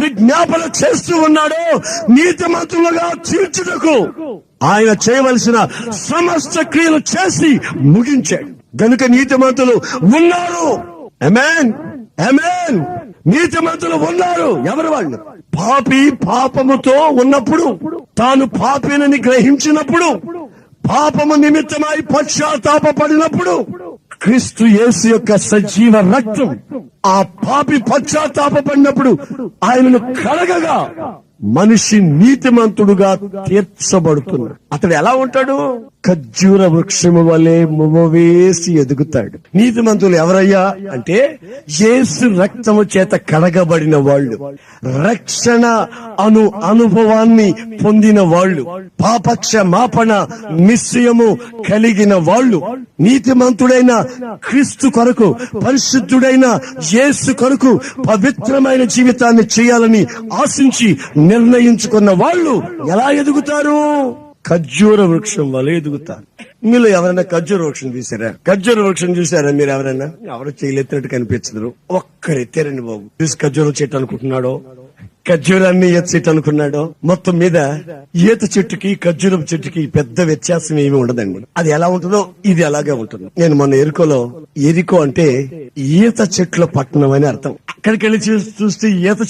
విజ్ఞాపన చేస్తూ ఉన్నాడో నీతిమంతులుగా తీర్చుటకు ఆయన చేయవలసిన సమస్త క్రియలు చేసి ముగించాడు. గనుక నీతిమంతులు ఉన్నారు. ఆమేన్, ఆమేన్. నీతిమంతులు ఉన్నారు. ఎవరు వాళ్ళు? పాపి పాపముతో ఉన్నప్పుడు, తాను పాపినని గ్రహించినప్పుడు, పాపము నిమిత్తమై పశ్చాత్తాపపడినప్పుడు, క్రీస్తు యేసు యొక్క సజీవ రక్తం ఆ పాపి పశ్చాత్తాపపడినప్పుడు ఆయనను కడగగా మనిషి నీతిమంతుడుగా తీర్చబడుతున్నాడు. అతడు ఎలా ఉంటాడు? ఖర్జూర వృక్షము వలె మువ్వవేసి ఎదుగుతాడు. నీతిమంతులు ఎవరయ్యా అంటే యేసు రక్తము చేత కడగబడిన వాళ్ళు, రక్షణ అనుభవాన్ని పొందిన వాళ్ళు, పాపక్షమాపణ నిశ్చయము కలిగిన వాళ్ళు, నీతిమంతుడైన క్రీస్తు కొరకు, పరిశుద్ధుడైన యేసు కొరకు పవిత్రమైన జీవితాన్ని చేయాలని ఆశించి నిర్ణయించుకున్న వాళ్ళు ఎలా ఎదుగుతారు? ఖర్జూర వృక్షం వల్ల ఎదుగుతారు. మీలో ఎవరైనా ఖర్జూర వృక్షం చూసారా? ఖర్జూర వృక్షం చూసారా మీరు ఎవరైనా? ఎవరు చేయలేనట్టు కనిపించరు. ఒక్కరెత్తారండి బాబు. చూసి ఖర్జూరం చెట్టు అనుకుంటున్నాడో, ఖర్జూరాన్ని ఈత చెట్టు అనుకున్నాడో, మొత్తం మీద ఈత చెట్టుకి ఖర్జూరం చెట్టుకి పెద్ద వ్యత్యాసం ఏమి ఉండదండి. అది ఎలా ఉంటుందో ఇది అలాగే ఉంటుంది. నేను మొన్న ఎరుకో అంటే ఈత చెట్ల పట్టణం అని అర్థం. అక్కడికి వెళ్ళి చూస్తే ఈత